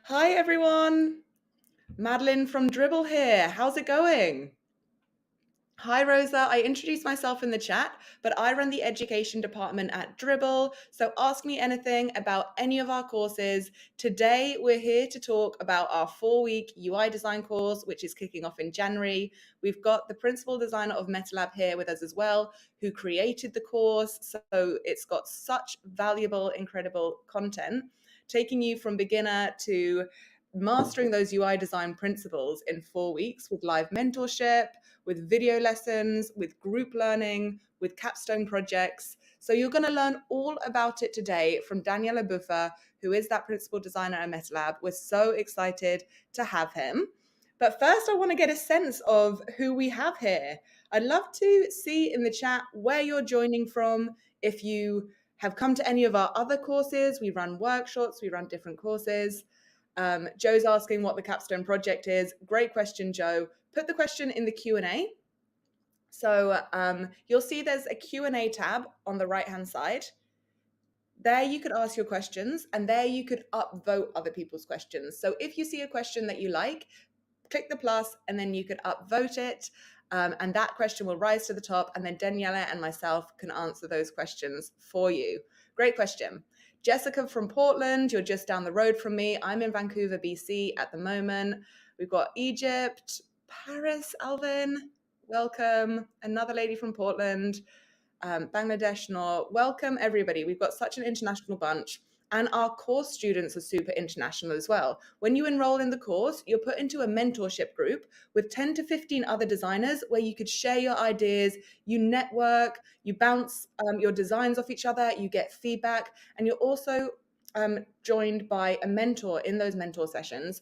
Hi everyone, Madeline from Dribbble here. How's it going? Hi Rosa, I introduced myself in the chat, but I run the education department at Dribbble, so ask me anything about any of our courses. Today we're here to talk about our 4-week UI design course, which is kicking off in January. We've got the principal designer of MetaLab here with us as well, who created the course, so it's got such valuable, incredible content, taking you from beginner to mastering those UI design principles in 4 weeks with live mentorship, with video lessons, with group learning, with capstone projects. So you're going to learn all about it today from Daniele Buffa, who is that principal designer at MetaLab. We're so excited to have him. But first, I want to get a sense of who we have here. I'd love to see in the chat where you're joining from. If you have come to any of our other courses, we run workshops, we run different courses. Joe's asking what the capstone project is. Great question, Joe. Put the question in the Q&A. So you'll see there's a Q&A tab on the right-hand side. There you could ask your questions, and there you could upvote other people's questions. So if you see a question that you like, click the plus, and then you could upvote it. And that question will rise to the top, and then Daniela and myself can answer those questions for you. Great question. Jessica from Portland, you're just down the road from me. I'm in Vancouver, BC at the moment. We've got Egypt, Paris, Alvin, welcome. Another lady from Portland, Bangladesh, Noor. Welcome, everybody. We've got such an international bunch. And our course students are super international as well. When you enroll in the course, you're put into a mentorship group with 10 to 15 other designers where you could share your ideas, you network, you bounce your designs off each other, you get feedback, and you're also joined by a mentor in those mentor sessions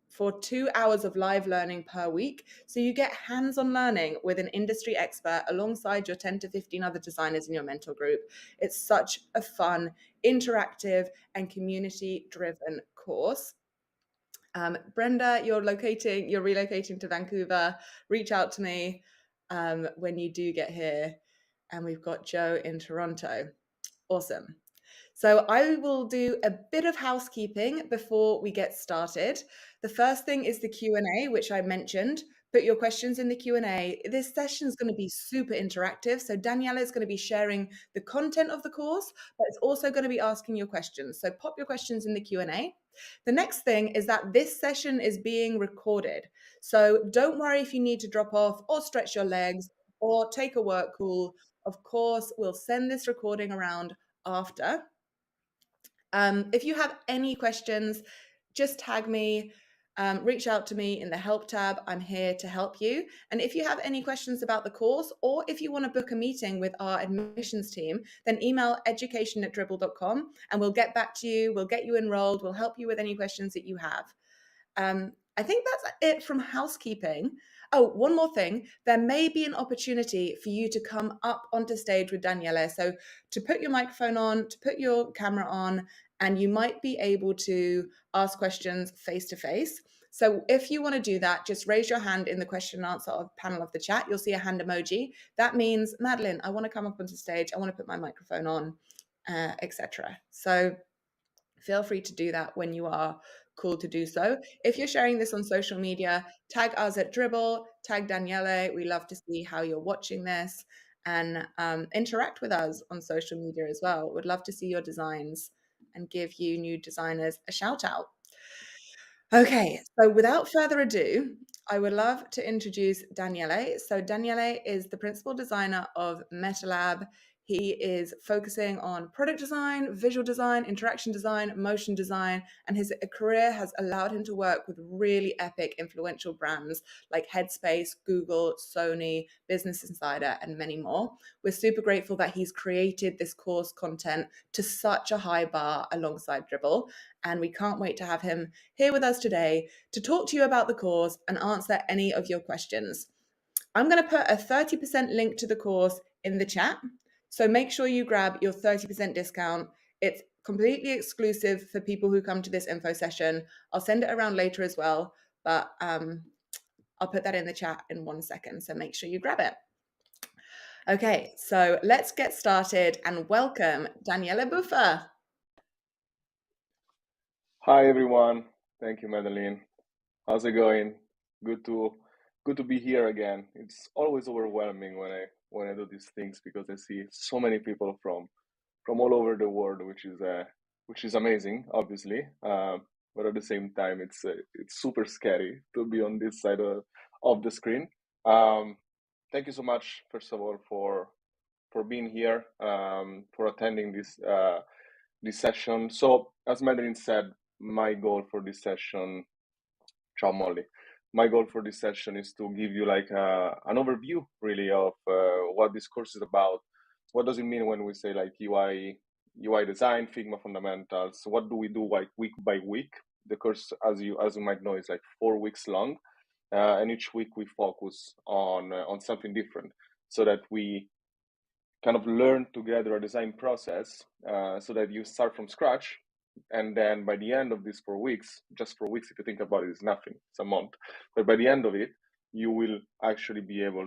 for 2 hours of live learning per week. So you get hands-on learning with an industry expert alongside your 10 to 15 other designers in your mentor group. It's such a fun, interactive, and community-driven course. Brenda, you're relocating to Vancouver. Reach out to me when you do get here. And we've got Joe in Toronto. Awesome. So I will do a bit of housekeeping before we get started. The first thing is the Q&A, which I mentioned. Put your questions in the Q&A. This session is going to be super interactive. So Daniela is going to be sharing the content of the course, but it's also going to be asking your questions. So pop your questions in the Q&A. The next thing is that this session is being recorded. So don't worry if you need to drop off or stretch your legs or take a work call. Of course, we'll send this recording around after. If you have any questions, just tag me, reach out to me in the help tab. I'm here to help you. And if you have any questions about the course, or if you want to book a meeting with our admissions team, then email education@dribbble.com and we'll get back to you. We'll get you enrolled. We'll help you with any questions that you have. I think that's it from housekeeping. Oh, one more thing. There may be an opportunity for you to come up onto stage with Daniela. So to put your microphone on, to put your camera on, and you might be able to ask questions face to face. So if you want to do that, just raise your hand in the question and answer panel of the chat. You'll see a hand emoji. That means, Madeline, I want to come up onto stage. I want to put my microphone on, etc. So feel free to do that when you are called to do so. If you're sharing this on social media, tag us at Dribbble, tag Daniele. We love to see how you're watching this, and interact with us on social media as well. Would love to see your designs and give you new designers a shout out. Okay, so without further ado, I would love to introduce Daniele. So Daniele is the principal designer of MetaLab. He is focusing on product design, visual design, interaction design, motion design, and his career has allowed him to work with really epic, influential brands like Headspace, Google, Sony, Business Insider, and many more. We're super grateful that he's created this course content to such a high bar alongside Dribbble, and we can't wait to have him here with us today to talk to you about the course and answer any of your questions. I'm going to put a 30% link to the course in the chat. So make sure you grab your 30% discount. It's completely exclusive for people who come to this info session. I'll send it around later as well, but I'll put that in the chat in 1 second. So make sure you grab it. Okay, so let's get started and welcome Daniele Buffa. Hi, everyone. Thank you, Madeline. How's it going? Good to good to be here again. It's always overwhelming when I do these things because I see so many people from all over the world, which is amazing, obviously. But at the same time, it's super scary to be on this side of the screen. Um, Thank you so much, first of all, for being here, for attending this session. So, as Madeline said, my goal for this session, ciao Molly. My goal for this session is to give you like an overview, really, of what this course is about. What does it mean when we say like UI design, Figma fundamentals? What do we do like week by week? The course, as you might know, is like 4 weeks long, and each week we focus on something different, so that we kind of learn together a design process, so that you start from scratch, and then by the end of these 4 weeks, just 4 weeks if you think about it is nothing, it's a month, but by the end of it you will actually be able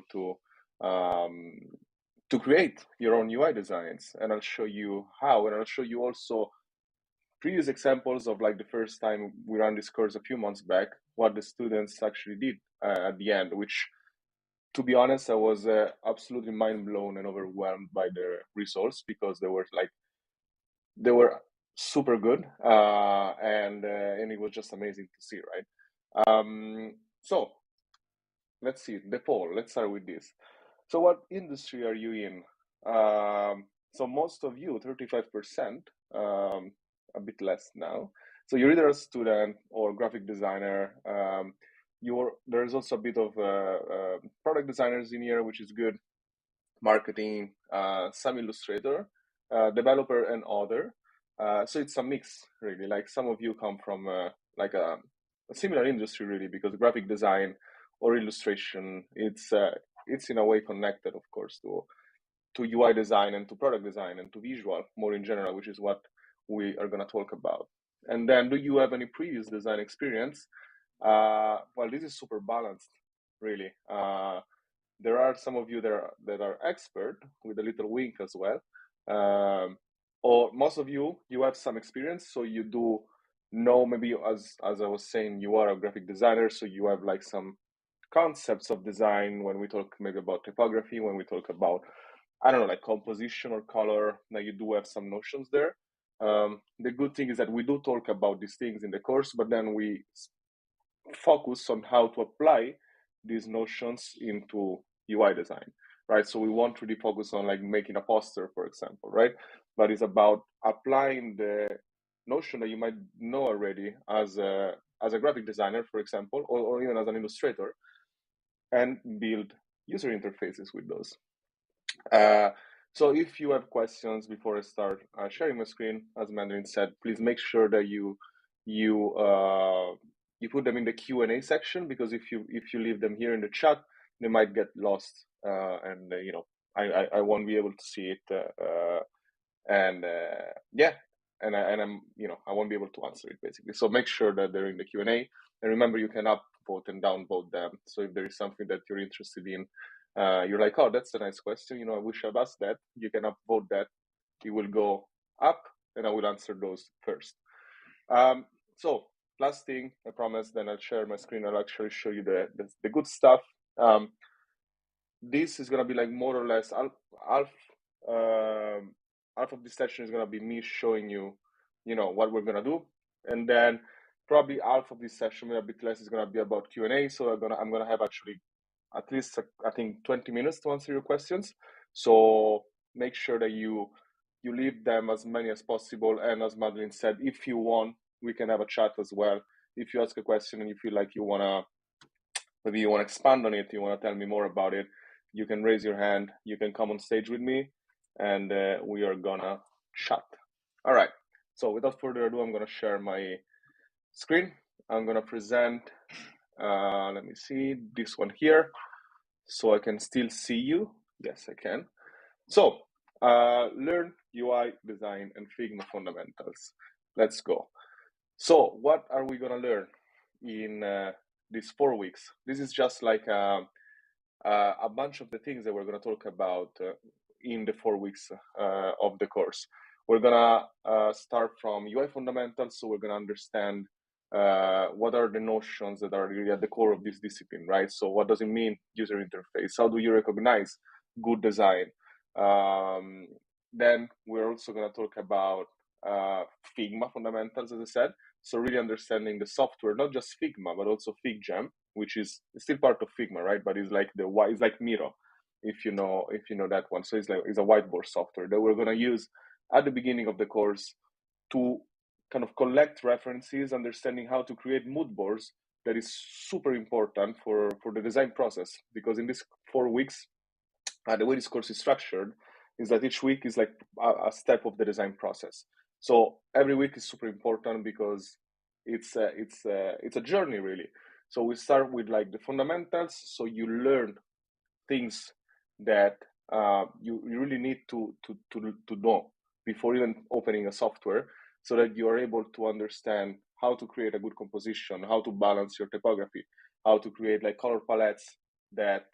um, to create your own UI designs, and I'll show you how, and I'll show you also previous examples of like the first time we ran this course a few months back, what the students actually did at the end, which, to be honest, I was absolutely mind blown and overwhelmed by the results, because they were super good, and it was just amazing to see, right? So let's see the poll. Let's start with this. So, what industry are you in? So most of you, 35%, a bit less now. So you're either a student or graphic designer. There's also a bit of product designers in here, which is good. Marketing, some illustrator, developer, and other. So it's a mix, really. Like some of you come from like a similar industry, really, because graphic design or illustration, it's in a way connected, of course, to UI design and to product design and to visual more in general, which is what we are going to talk about. And then, do you have any previous design experience? Well, this is super balanced, really. There are some of you that are expert with a little wink as well, or most of you have some experience, so you do know, maybe, as I was saying, you are a graphic designer, so you have like some concepts of design when we talk maybe about typography, when we talk about, I don't know, like composition or color. Now you do have some notions there. The good thing is that we do talk about these things in the course, but then we focus on how to apply these notions into UI design, right? So we won't really focus on like making a poster, for example, right? But it's about applying the notion that you might know already as a graphic designer, for example, or even as an illustrator, and build user interfaces with those. So if you have questions before I start sharing my screen, as Mandarin said, please make sure that you put them in the Q&A section, because if you leave them here in the chat, they might get lost, and I won't be able to see it, and yeah, and I won't be able to answer it, basically. So make sure that they're in the Q&A, and remember, you can upvote and downvote them. So if there is something that you're interested in, you're like, oh, that's a nice question, I wish I'd asked that, you can upvote that. It will go up, and I will answer those first. So last thing, I promise, then I'll share my screen. I'll actually show you the good stuff. This is gonna be like more or less half of this session is gonna be me showing you, what we're gonna do, and then probably half of this session, maybe a bit less, is gonna be about Q&A. So I'm gonna have actually at least, I think, 20 minutes to answer your questions. So make sure that you leave them as many as possible. And as Madeline said, if you want, we can have a chat as well. If you ask a question and you feel like maybe you want to expand on it, you want to tell me more about it, you can raise your hand, you can come on stage with me, and we are gonna chat. All right. So without further ado, I'm gonna share my screen. I'm gonna present, let me see, this one here, so I can still see you. Yes, I can. So, learn UI design and Figma fundamentals. Let's go. So, what are we gonna learn in these 4 weeks? This is just like a bunch of the things that we're gonna talk about in the 4 weeks of the course. We're gonna start from UI fundamentals, so we're gonna understand what are the notions that are really at the core of this discipline, right? So what does it mean, user interface? How do you recognize good design? Um, then we're also going to talk about Figma fundamentals, as I said. So really understanding the software, not just Figma, but also FigJam, which is still part of Figma, right? But it's like it's like Miro, if you know that one. So it's a whiteboard software that we're going to use at the beginning of the course to kind of collect references, understanding how to create mood boards. That is super important for the design process, because in these 4 weeks, the way this course is structured is that each week is like a step of the design process. So every week is super important because it's a journey, really. So we start with like the fundamentals, so you learn things that you really need to know before even opening a software, so that you are able to understand how to create a good composition, how to balance your typography, how to create like color palettes that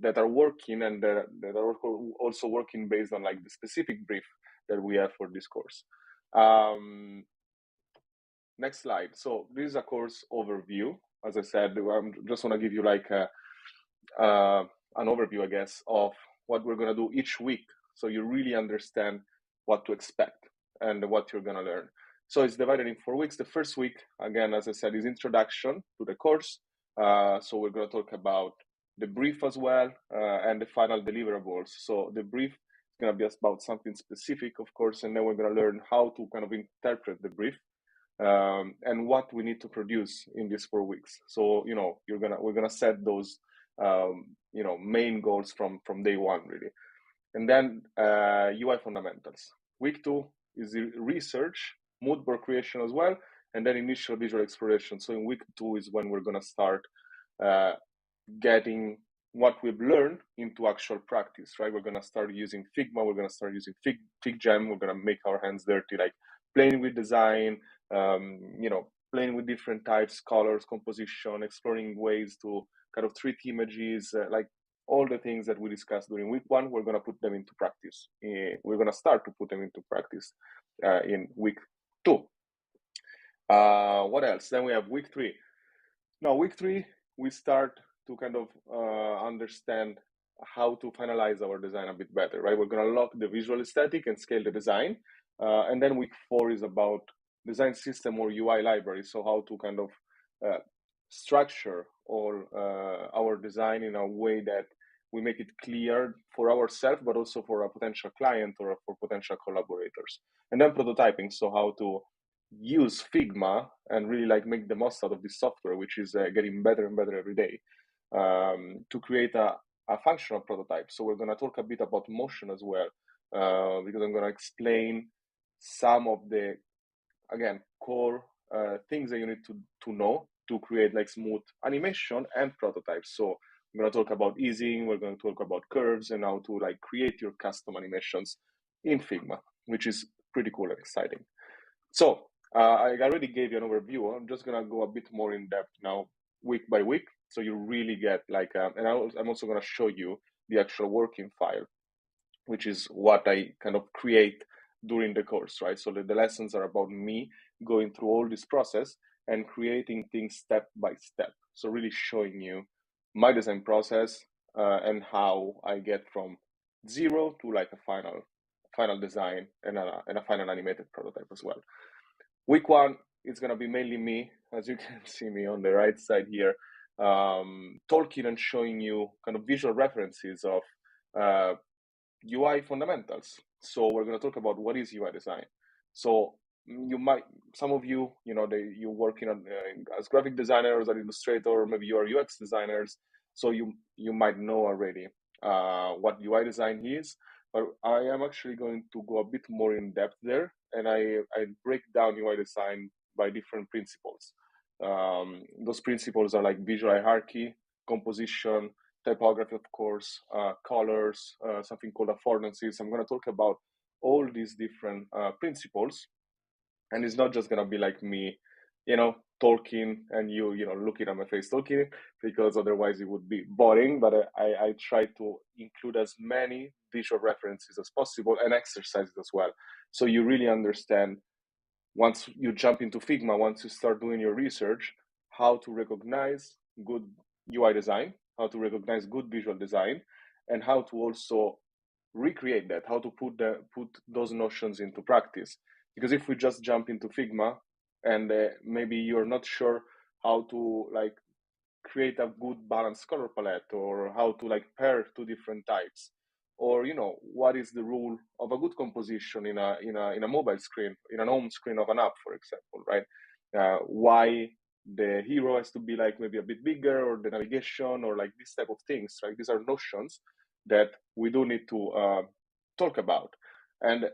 that are working, and that are also working based on like the specific brief that we have for this course. Next slide. So this is a course overview. As I said, I just want to give you like an overview, I guess, of what we're going to do each week, so you really understand what to expect and what you're going to learn. So it's divided in 4 weeks. The first week, again, as I said, is introduction to the course. So we're going to talk about the brief as well, and the final deliverables. So the brief is going to be about something specific, of course, and then we're going to learn how to kind of interpret the brief, and what we need to produce in these 4 weeks. So we're gonna set those main goals from day one, really. And then UI fundamentals. Week 2 is research, mood board creation as well, and then initial visual exploration. So in week 2 is when we're gonna start getting what we've learned into actual practice, right? We're gonna start using Figma, we're gonna start using FigJam, we're gonna make our hands dirty, like playing with design, playing with different types, colors, composition, exploring ways to kind of treat images, like all the things that we discussed during week 1, we're going to put them into practice. We're going to start to put them into practice in week 2. What else? Then we have week 3. Now, week 3, we start to kind of understand how to finalize our design a bit better, right? We're going to lock the visual aesthetic and scale the design. And then week 4 is about design system or UI library. So how to kind of structure all our design in a way that we make it clear for ourselves, but also for a potential client or for potential collaborators. And then prototyping, so how to use Figma and really like make the most out of this software, which is getting better and better every day, to create a functional prototype. So we're going to talk a bit about motion as well, because I'm going to explain some of the, again, core things that you need to know to create like smooth animation and prototypes. So I'm going to talk about easing, we're going to talk about curves, and how to like create your custom animations in Figma, which is pretty cool and exciting. So I already gave you an overview. I'm just going to go a bit more in depth now, week by week, so you really get like, and I'm also going to show you the actual working file, which is what I kind of create during the course, right? So the lessons are about me going through all this process and creating things step by step. So really showing you my design process, and how I get from 0 to like a final design and a final animated prototype as well. Week 1 is going to be mainly me, as you can see me on the right side here, talking and showing you kind of visual references of UI fundamentals. So we're going to talk about what is UI design. So some of you, you working on as graphic designers, as illustrator, maybe you are UX designers. So you might know already what UI design is, but I am actually going to go a bit more in depth there, and I break down UI design by different principles. Those principles are like visual hierarchy, composition, typography, of course, colors, something called affordances. I'm going to talk about all these different principles, and it's not just going to be like me, talking and you looking at my face talking, because otherwise it would be boring. But I try to include as many visual references as possible and exercises as well, so you really understand once you jump into Figma, once you start doing your research, how to recognize good UI design, how to recognize good visual design, and how to also recreate that, how to put those notions into practice. Because if we just jump into Figma and maybe you're not sure how to like create a good balanced color palette, or how to like pair two different types, or what is the rule of a good composition in a mobile screen, in an home screen of an app, for example, right? Why the hero has to be like maybe a bit bigger, or the navigation, or like this type of things, right? These are notions that we do need to talk about. And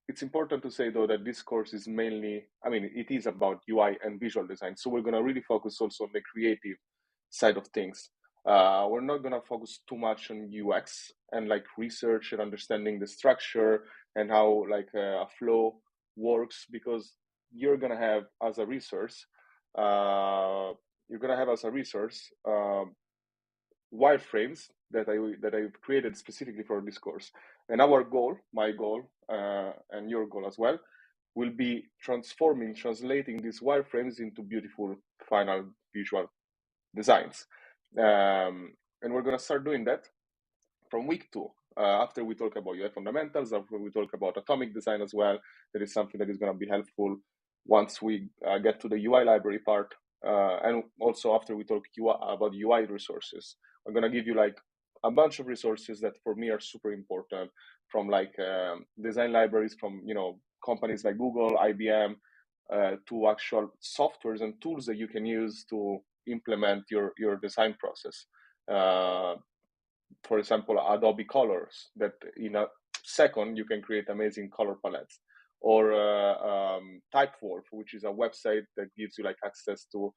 it's important to say though that this course is mainly, I mean, it is about UI and visual design. So we're going to really focus also on the creative side of things. We're not going to focus too much on UX and like research and understanding the structure and how like a flow works, because you're going to have as a resource, uh, wireframes that I've created specifically for this course. And our goal, my goal, and your goal as well, will be translating these wireframes into beautiful final visual designs. And we're going to start doing that from week 2. After we talk about UI fundamentals, after we talk about atomic design as well, that is something that is going to be helpful once we get to the UI library part. And also after we talk about UI resources, I'm going to give you like a bunch of resources that for me are super important, from like design libraries from companies like Google, IBM, to actual softwares and tools that you can use to implement your design process. For example, Adobe Colors, that in a second you can create amazing color palettes, or Typewolf, which is a website that gives you like access to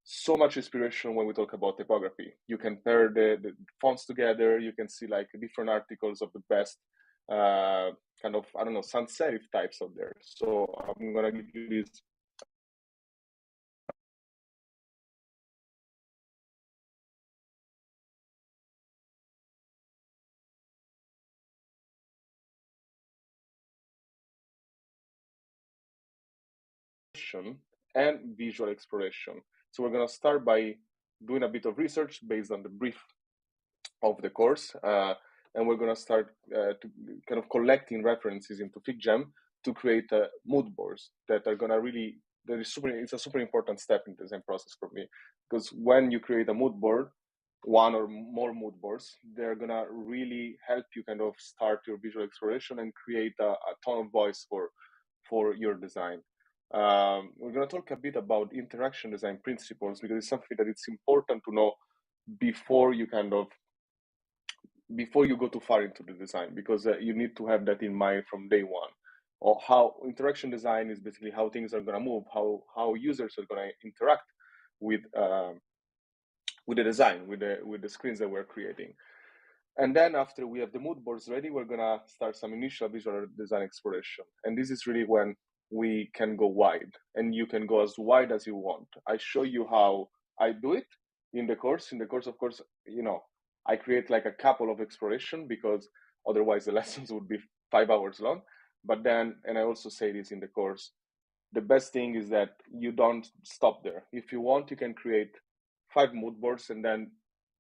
so much inspiration when we talk about typography. You can pair the fonts together. You can see like different articles of the best kind of, I don't know, sans serif types out there. So I'm gonna give you this and visual exploration. So we're gonna start by doing a bit of research based on the brief of the course, and we're going to start to kind of collecting references into FigJam to create mood boards that are going to really, it's a super important step in the design process for me, because when you create a mood board, one or more mood boards, they're going to really help you kind of start your visual exploration and create a tone of voice for your design. We're going to talk a bit about interaction design principles, because it's something that it's important to know before you go too far into the design, because you need to have that in mind from day one. Or how interaction design is basically how things are going to move, how users are going to interact with the design, with the screens that we're creating. And then after we have the mood boards ready, we're going to start some initial visual design exploration. And this is really when we can go wide, and you can go as wide as you want. I show you how I do it in the course. In the course, of course, I create like a couple of exploration, because otherwise the lessons would be 5 hours long. But then, and I also say this in the course, the best thing is that you don't stop there. If you want, you can create 5 mood boards and then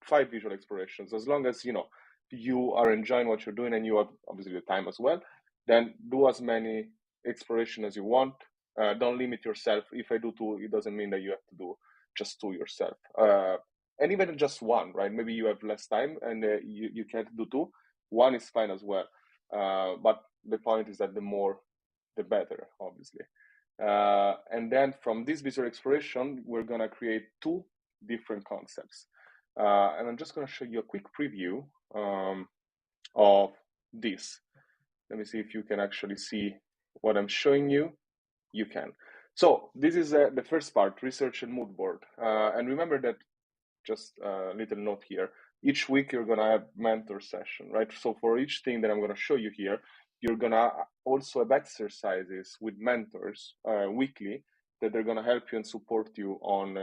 5 visual explorations, as long as you are enjoying what you're doing and you have obviously the time as well. Then do as many exploration as you want. Don't limit yourself. If I do 2, it doesn't mean that you have to do just 2 yourself. And even just 1, right? Maybe you have less time and you can't do 2. 1 is fine as well. But the point is that the more, the better, obviously. And then from this visual exploration, we're going to create 2 different concepts. And I'm just going to show you a quick preview of this. Let me see if you can actually see what I'm showing you. You can. So this is the first part, research and mood board. And remember that, just a little note here, each week you're going to have mentor session, right? So for each thing that I'm going to show you here, you're going to also have exercises with mentors weekly, that they're going to help you and support you on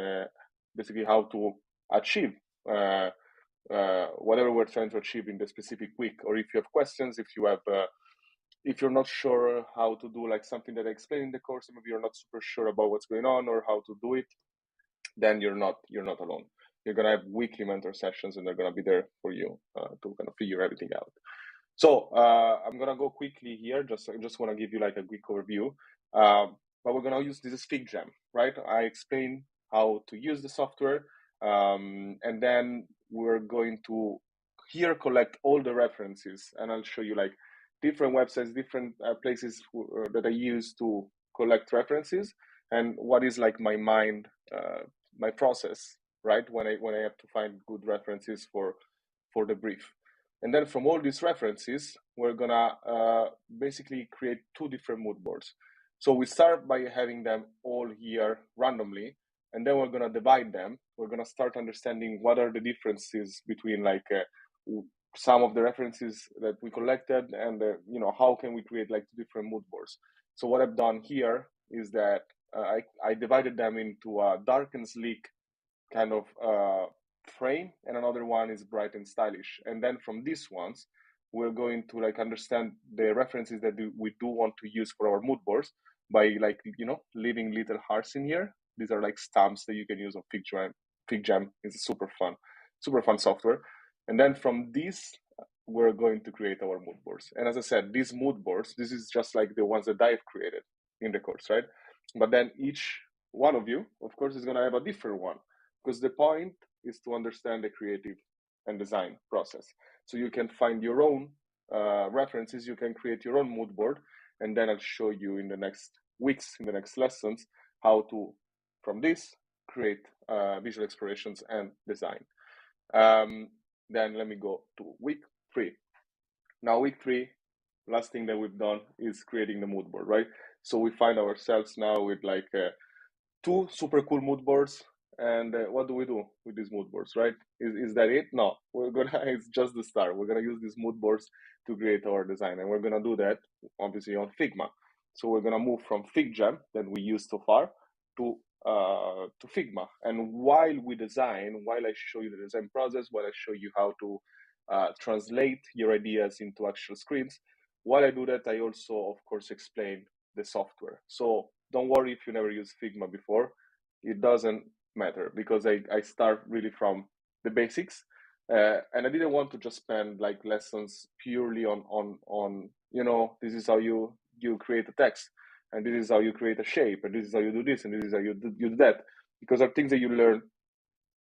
basically how to achieve whatever we're trying to achieve in the specific week. Or if you have questions, if you have if you're not sure how to do like something that I explained in the course, maybe you're not super sure about what's going on or how to do it, then you're not alone. You're gonna have weekly mentor sessions, and they're gonna be there for you to kind of figure everything out. So I'm gonna go quickly here. I just want to give you like a quick overview. But we're gonna use this is FigJam, right? I explain how to use the software, and then we're going to here collect all the references, and I'll show you like different websites, different places that I use to collect references, and what is like my mind, my process, right? When I have to find good references for the brief. And then from all these references, we're gonna basically create two different mood boards. So we start by having them all here randomly, and then we're gonna divide them. We're gonna start understanding what are the differences between like some of the references that we collected, and how can we create like two different mood boards. So what I've done here is that I divided them into a dark and sleek kind of frame, and another one is bright and stylish. And then from these ones, we're going to like understand the references that we do want to use for our mood boards by like leaving little hearts in here. These are like stamps that you can use on FigJam. FigJam is super fun software. And then from these, we're going to create our mood boards. And as I said, these mood boards, this is just like the ones that I've created in the course, right? But then each one of you, of course, is going to have a different one, because the point is to understand the creative and design process. So you can find your own references, you can create your own mood board, and then I'll show you in the next weeks, in the next lessons, how to, from this, create visual explorations and design. Then let me go to week 3. Now, week 3, last thing that we've done is creating the mood board, right? So we find ourselves now with like 2 super cool mood boards. And what do we do with these mood boards, right? Is that it? No, it's just the start. We're gonna use these mood boards to create our design, and we're gonna do that obviously on Figma. So we're gonna move from FigJam that we used so far to Figma. And while I show you the design process, while I show you how to translate your ideas into actual screens, while I do that, I also, of course, explain the software. So don't worry if you never used Figma before. It doesn't matter, because I start really from the basics. And I didn't want to just spend like lessons purely on this is how you create a text, and this is how you create a shape, and this is how you do this, and this is how you do that, because are things that you learn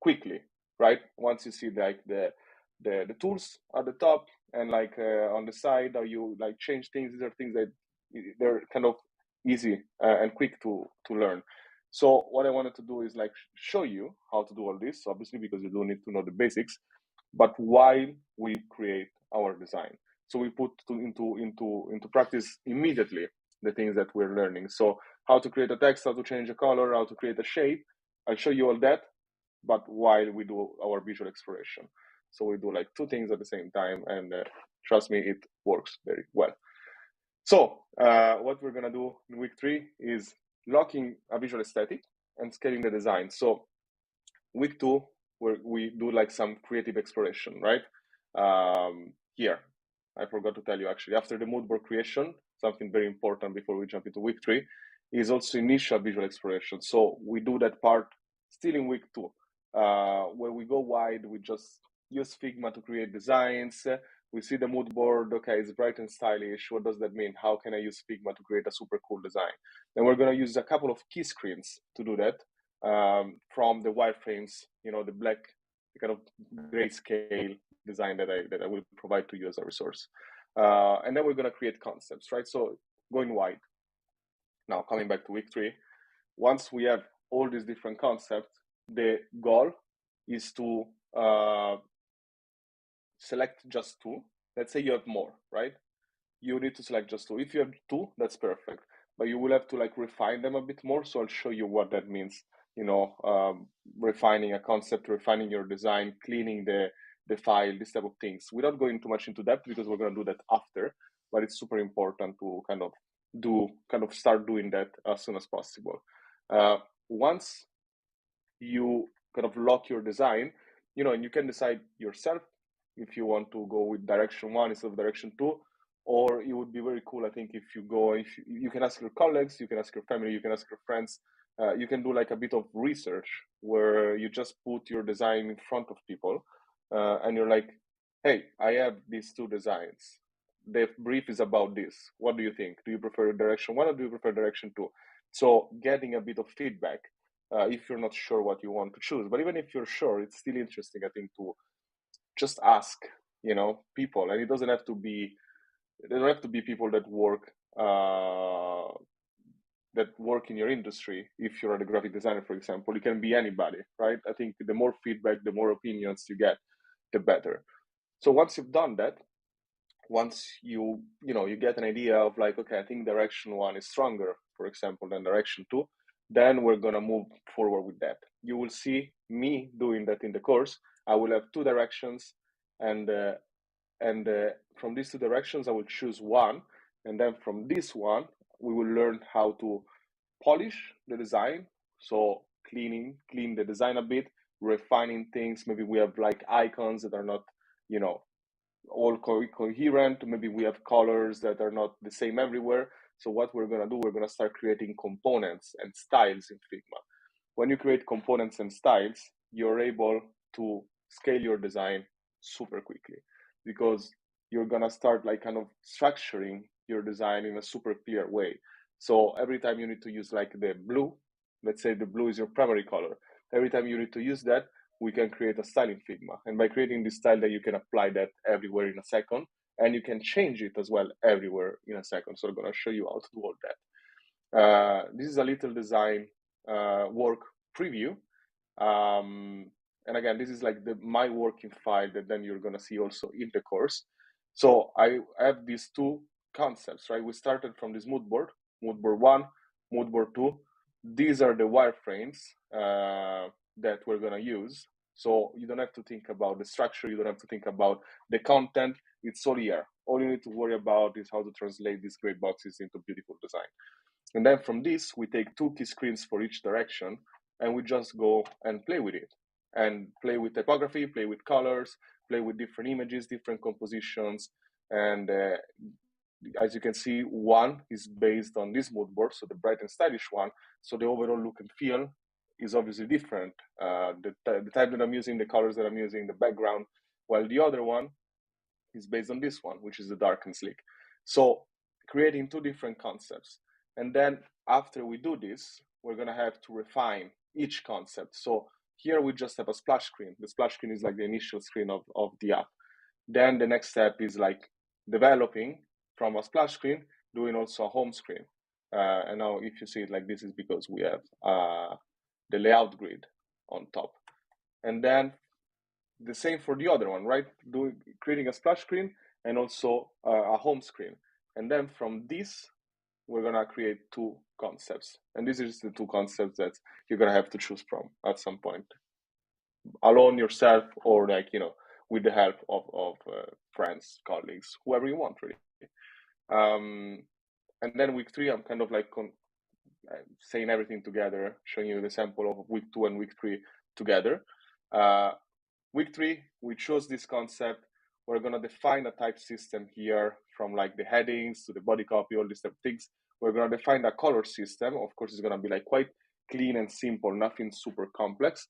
quickly, right? Once you see like the tools at the top, and like on the side how you like change things, these are things that they're kind of easy and quick to learn. So what I wanted to do is like show you how to do all this, obviously, because you do need to know the basics, but while we create our design. So we put into practice immediately the things that we're learning. So how to create a text, how to change a color, how to create a shape. I'll show you all that, but while we do our visual exploration. So we do like 2 things at the same time, and trust me, it works very well. So what we're gonna do in week 3 is locking a visual aesthetic and scaling the design. So week 2, where we do like some creative exploration, right? Here, I forgot to tell you actually, after the mood board creation, something very important before we jump into week 3 is also initial visual exploration. So we do that part still in week 2, where we go wide. We just use Figma to create designs. We see the mood board. Okay, it's bright and stylish. What does that mean? How can I use Figma to create a super cool design? And we're going to use a couple of key screens to do that, from the wireframes, the black, kind of grayscale design that I will provide to you as a resource. And then we're going to create concepts, right? So going wide. Now, coming back to week 3, once we have all these different concepts, the goal is to select just 2. Let's say you have more, right? You need to select just 2. If you have 2, that's perfect, but you will have to like refine them a bit more. So I'll show you what that means. Refining a concept, refining your design, cleaning the file, this type of things, without going too much into depth, because we're going to do that after. But it's super important to kind of start doing that as soon as possible. Once you kind of lock your design, and you can decide yourself if you want to go with direction 1 instead of direction 2, Or it would be very cool, I think, if you can ask your colleagues, you can ask your family, you can ask your friends, you can do like a bit of research where you just put your design in front of people, and you're like, hey, I have these two designs. The brief is about this. What do you think? Do you prefer direction one or do you prefer direction two? So getting a bit of feedback, if you're not sure what you want to choose. But even if you're sure, it's still interesting, I think, to just ask, people. And it doesn't have to be, they don't have to be people that work in your industry. If you're a graphic designer, for example, it can be anybody, right? I think the more feedback, the more opinions you get, the better. So once you've done that, once you get an idea of like, okay, I think direction one is stronger, for example, than direction two, then we're gonna move forward with that. You will see me doing that in the course. I will have two directions, and from these two directions, I will choose one, and then from this one, we will learn how to polish the design. So clean the design a bit, refining things. Maybe we have like icons that are not, you know, all coherent. Maybe we have colors that are not the same everywhere. So what we're gonna do, we're gonna start creating components and styles in Figma. When you create components and styles, you're able to scale your design super quickly, because you're gonna start like kind of structuring your design in a super clear way. So every time you need to use like the blue, let's say the blue is your primary color. Every time you need to use that, we can create a style in Figma. And by creating this style, that you can apply that everywhere in a second, and you can change it as well everywhere in a second. So I'm gonna show you how to do all that. This is a little design work preview. And again, this is like my working file that then you're gonna see also in the course. So I have these two concepts, right? We started from this mood board one, mood board two. These are the wireframes that we're gonna use. So you don't have to think about the structure, you don't have to think about the content, it's all here. All you need to worry about is how to translate these gray boxes into beautiful design. And then from this, we take two key screens for each direction, and we just go and play with it. And play with typography, play with colors, play with different images, different compositions. And as you can see, one is based on this mood board, so the bright and stylish one. So the overall look and feel is obviously different. The type that I'm using, the colors that I'm using, the background, while the other one is based on this one, which is the dark and sleek. So creating two different concepts. And then after we do this, we're gonna have to refine each concept. So here we just have a splash screen. The splash screen is like the initial screen of the app. Then the next step is like developing from a splash screen, doing also a home screen. And now if you see it like this, is because we have the layout grid on top. And then the same for the other one, right? Creating a splash screen and also a home screen. And then from this, we're gonna create two concepts. And this is the two concepts that you're gonna have to choose from at some point, alone yourself, or like, with the help of friends, colleagues, whoever you want, really. And then week three, I'm kind of like saying everything together, showing you the sample of week two and week three together. Week three, we chose this concept. We're gonna define a type system here, from like the headings to the body copy, all these type of things. We're gonna define a color system. Of course, it's gonna be like quite clean and simple, nothing super complex.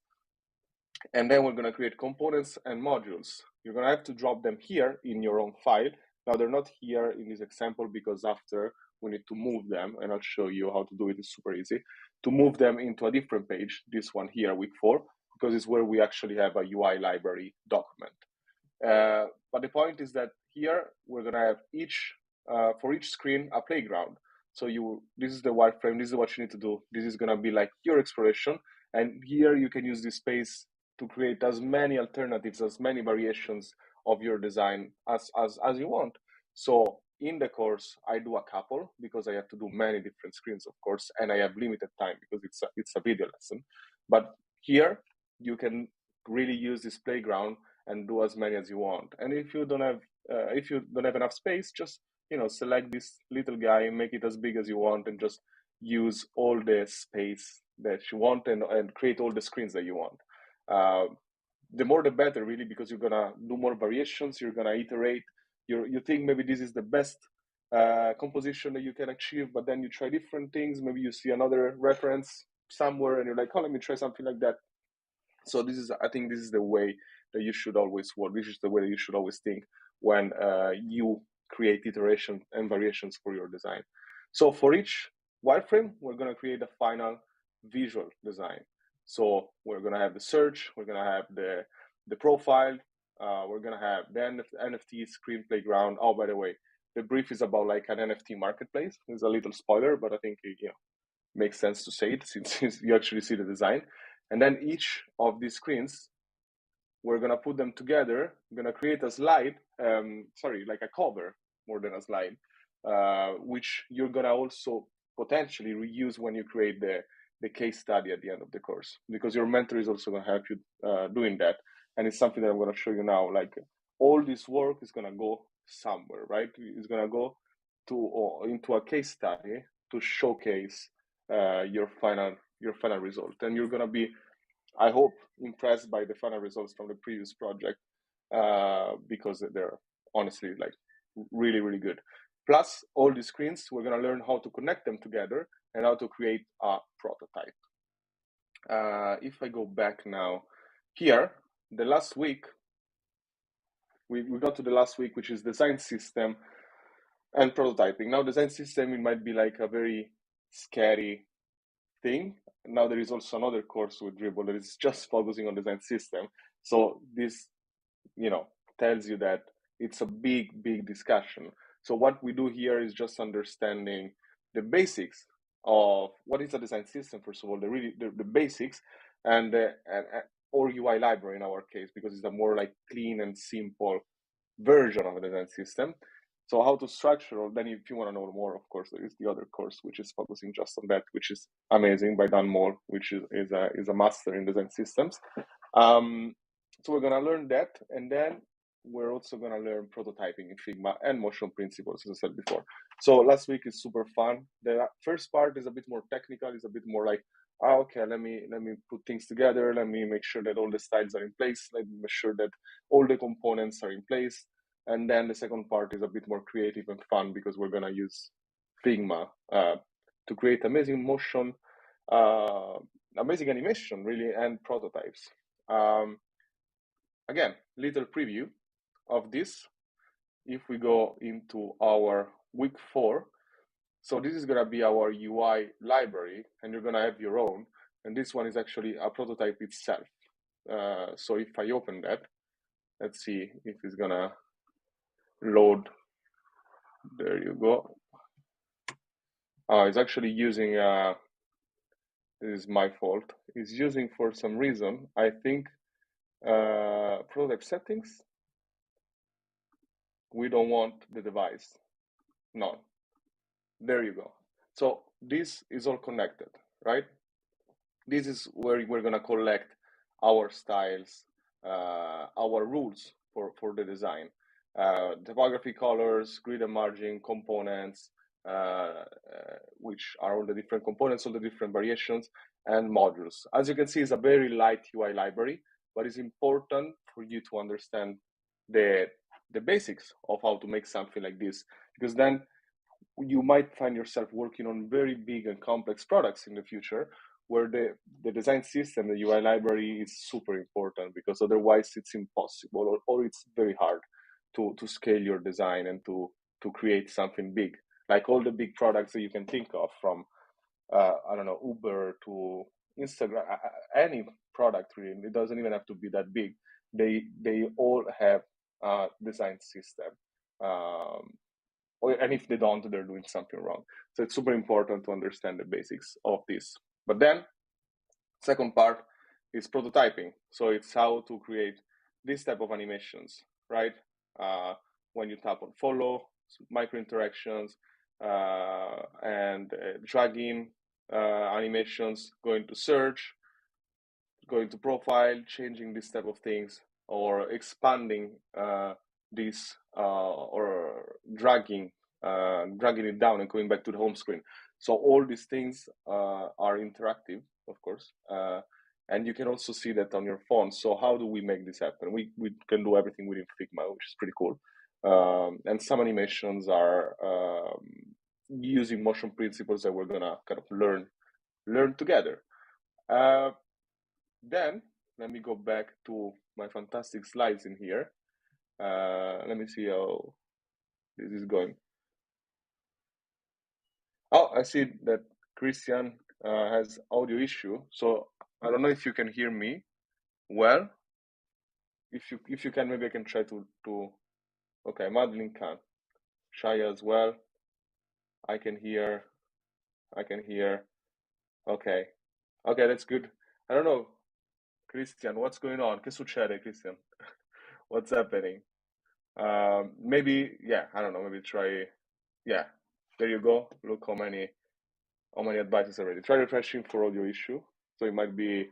And then we're gonna create components and modules. You're gonna have to drop them here in your own file. Now they're not here in this example because after we need to move them, and I'll show you how to do it. It's super easy to move them into a different page. This one here, week four, because it's where we actually have a UI library document. But the point is that here we're gonna have for each screen a playground. So this is the wireframe. This is what you need to do. This is gonna be like your exploration, and here you can use this space to create as many alternatives, as many variations of your design as you want. So in the course, I do a couple because I have to do many different screens, of course, and I have limited time because it's a video lesson. But here you can really use this playground and do as many as you want. And if you don't have enough space, just select this little guy, make it as big as you want, and just use all the space that you want, and create all the screens that you want. The more the better, really, because you're gonna do more variations, you're gonna iterate, You think maybe this is the best composition that you can achieve, but then you try different things. Maybe you see another reference somewhere, and you're like, oh, let me try something like that. So I think this is the way that you should always work. This is the way that you should always think when you create iteration and variations for your design. So for each wireframe, we're going to create a final visual design. So we're going to have the search, we're going to have the profile, we're going to have the NFT screen playground. Oh, by the way, the brief is about like an NFT marketplace. It's a little spoiler, but I think it makes sense to say it since you actually see the design. And then each of these screens, we're going to put them together. We're going to create a slide, like a cover more than a slide, which you're going to also potentially reuse when you create the case study at the end of the course, because your mentor is also going to help you doing that. And it's something that I'm going to show you now. Like all this work is going to go somewhere, right? It's going to go into a case study to showcase your final result, and you're going to be, I hope, impressed by the final results from the previous project because they're honestly like really, really good. Plus, all the screens, we're going to learn how to connect them together and how to create a prototype. If I go back now here, the last week, we got to the last week, which is design system and prototyping. Now, design system, it might be like a very scary thing. Now there is also another course with Dribbble that is just focusing on design system. So this, tells you that it's a big discussion. So what we do here is just understanding the basics of what is a design system. First of all, the basics, and or UI library in our case, because it's a more like clean and simple version of a design system. So how to structure, or then if you want to know more, of course, there is the other course which is focusing just on that, which is amazing, by Dan Moore, which is a master in design systems. So we're going to learn that, and then we're also going to learn prototyping in Figma and motion principles, as I said before. So last week is super fun. The first part is a bit more technical. It's a bit more like, okay, let me put things together. Let me make sure that all the styles are in place. Let me make sure that all the components are in place. And then the second part is a bit more creative and fun, because we're going to use Figma to create amazing motion, amazing animation, really, and prototypes. Again, little preview of this. If we go into our week 4, so this is going to be our UI library, and you're going to have your own. And this one is actually a prototype itself. So if I open that, let's see if it's going to load. There you go. It's actually using, this is my fault, it's using, for some reason, I think, prototype settings. We don't want the device. No. There you go. So this is all connected, right? This is where we're going to collect our styles, our rules for the design. Typography, colors, grid and margin, components, which are all the different components, all the different variations, and modules. As you can see, it's a very light UI library, but it's important for you to understand the basics of how to make something like this, because then you might find yourself working on very big and complex products in the future, where the design system, the UI library, is super important, because otherwise it's impossible, or it's very hard to scale your design and to create something big. Like all the big products that you can think of, from I don't know, Uber to Instagram, any product really. It doesn't even have to be that big. They all have a design system. And if they don't, they're doing something wrong. So it's super important to understand the basics of this. But then, second part is prototyping. So it's how to create this type of animations, right? When you tap on follow, micro interactions, and dragging animations, going to search, going to profile, changing this type of things, or expanding this, or dragging it down and going back to the home screen. So all these things are interactive, of course, and you can also see that on your phone. So how do we make this happen? We can do everything within Figma, which is pretty cool. And some animations are using motion principles that we're gonna kind of learn together. Then let me go back to my fantastic slides in here. Let me see how this is going. Oh, I see that Christian has audio issue, so I don't know if you can hear me well. If you can, maybe I can try to. Okay, Madeline can. Shaya as well. I can hear. I can hear. Okay. Okay, that's good. I don't know, Christian, what's going on? Che succede, Christian? What's happening? Maybe, yeah, I don't know, maybe try, yeah, there you go. Look how many advices already. Try refreshing for audio issue. So it might be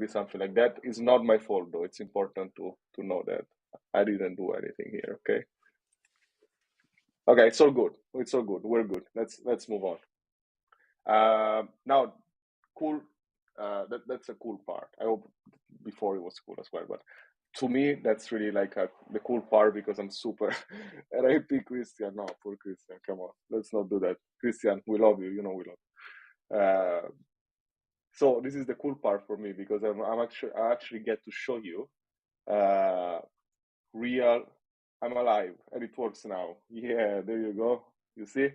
something like that. It's not my fault though. It's important to know that I didn't do anything here, okay? Okay, it's all good. It's all good. We're good. Let's move on. Now, cool. That's a cool part. I hope before it was cool as well, but to me, that's really like the cool part because I'm super RIP Christian. No, poor Christian. Come on, let's not do that. Christian, we love you. You know we love you. So this is the cool part for me because I actually get to show you uh, real. I'm alive and it works now. Yeah, there you go. You see,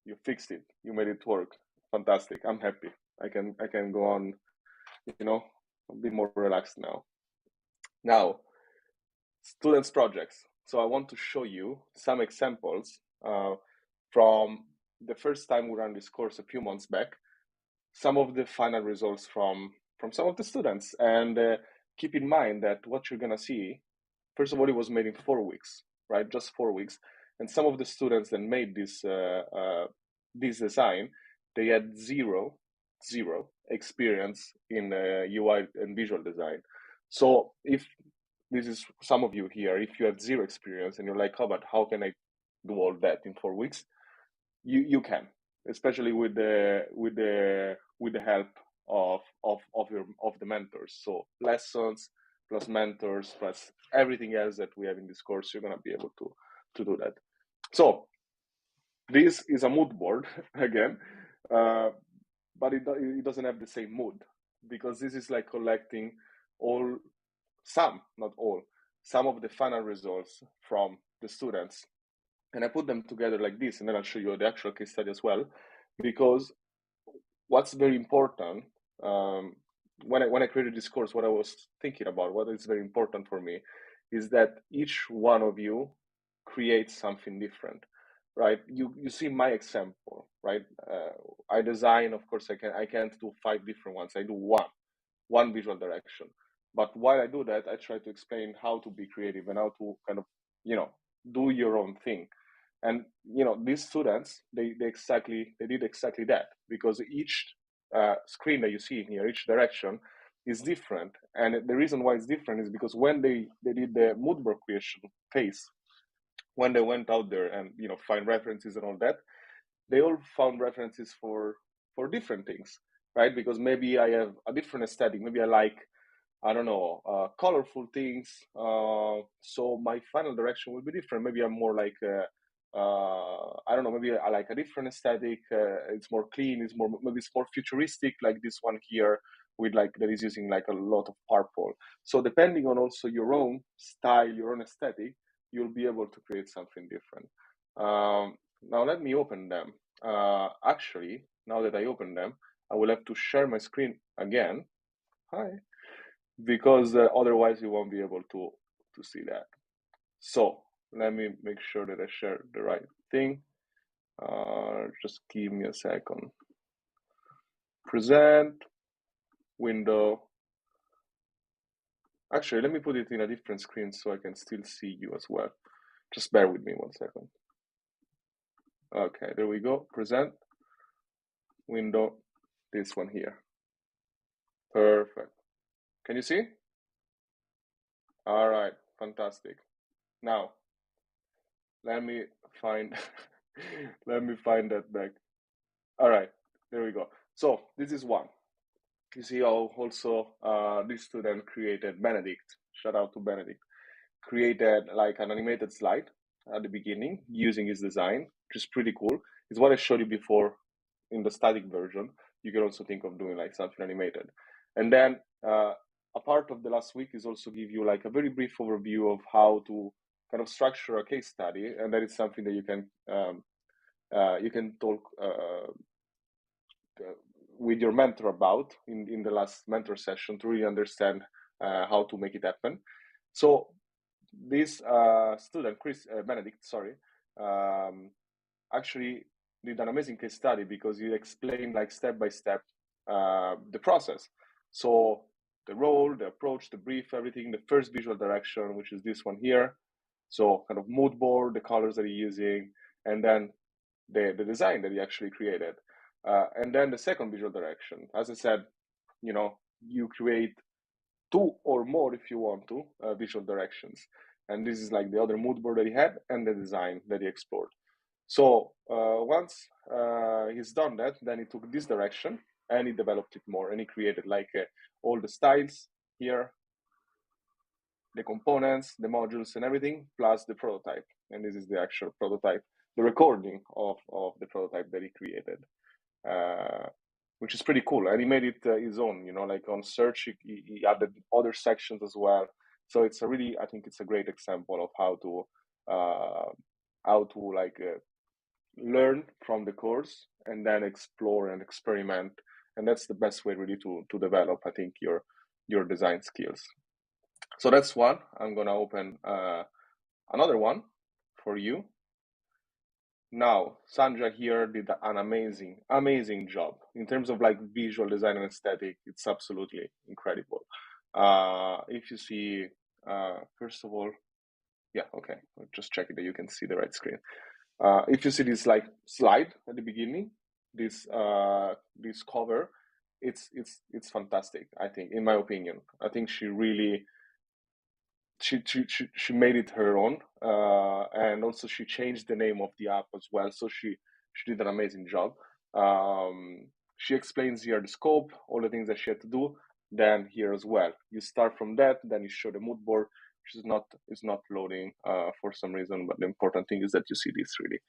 you fixed it. You made it work. Fantastic. I'm happy. I can go on. You know, a bit more relaxed now. Now, students projects. So I want to show you some examples from the first time we ran this course a few months back, some of the final results from some of the students. And keep in mind that what you're gonna see, first of all, it was made in 4 weeks, right? Just 4 weeks. And some of the students that made this design, they had zero experience in UI and visual design. So if this is some of you here, if you have zero experience and you're like, oh, but how can I do all that in 4 weeks? You can, especially with the help of the mentors. So lessons plus mentors plus everything else that we have in this course, you're gonna be able to do that. So this is a mood board again, but it doesn't have the same mood because this is like collecting not all, some of the final results from the students. And I put them together like this, and then I'll show you the actual case study as well, because what's very important, when I created this course, what I was thinking about, what is very important for me, is that each one of you creates something different, right? You see my example, right? I design, of course, I can't do 5 different ones. I do one visual direction. But while I do that, I try to explain how to be creative and how to kind of, do your own thing. And these students, they did exactly that, because each screen that you see here, each direction is different. And the reason why it's different is because when they did the mood board creation phase, when they went out there and find references and all that, they all found references for different things, right? Because maybe I have a different aesthetic. Maybe I like, I don't know, colorful things. So my final direction will be different. Maybe I'm more like, I don't know, maybe I like a different aesthetic. It's more clean. Maybe it's more futuristic, like this one here, with like that is using like a lot of purple. So depending on also your own style, your own aesthetic, you'll be able to create something different. Now let me open them. Actually, now that I open them, I will have to share my screen again. Hi. Because otherwise you won't be able to see that. So let me make sure that I share the right thing. Just give me a second. Present, window. Actually, let me put it in a different screen so I can still see you as well. Just bear with me 1 second. Okay, there we go. Present, window, this one here. Perfect. Can you see? All right, fantastic. Now, let me find that back. All right, there we go. So this is one. You see how also this student created Benedict. Shout out to Benedict. created like an animated slide at the beginning using his design, which is pretty cool. It's what I showed you before in the static version. You can also think of doing like something animated. And then a part of the last week is also give you like a very brief overview of how to kind of structure a case study, and that is something that you can talk with your mentor about in the last mentor session to really understand how to make it happen. So this student, Chris Benedict, sorry, actually did an amazing case study because he explained like step by step the process. So the role, the approach, the brief, everything, the first visual direction, which is this one here. So kind of mood board, the colors that he's using, and then the design that he actually created. And then the second visual direction, as I said, you create two or more if you want to visual directions. And this is like the other mood board that he had and the design that he explored. So once he's done that, then he took this direction and he developed it more, and he created like all the styles here, the components, the modules and everything, plus the prototype. And this is the actual prototype, the recording of the prototype that he created, which is pretty cool. And he made it his own, like on search, he added other sections as well. So it's I think it's a great example of how to like learn from the course and then explore and experiment. And that's the best way really to develop, I think, your design skills. So that's one. I'm gonna open another one for you. Now, Sandra here did an amazing job in terms of like visual design and aesthetic. It's absolutely incredible. If you see, first of all, yeah, okay, just checking that you can see the right screen. If you see this like slide at the beginning, this cover, it's fantastic. I think, in my opinion, I think she really she made it her own, and also she changed the name of the app as well. So she did an amazing job. She explains here the scope, all the things that she had to do. Then here as well, you start from that, then you show the mood board, which is not loading for some reason. But the important thing is that you see this really.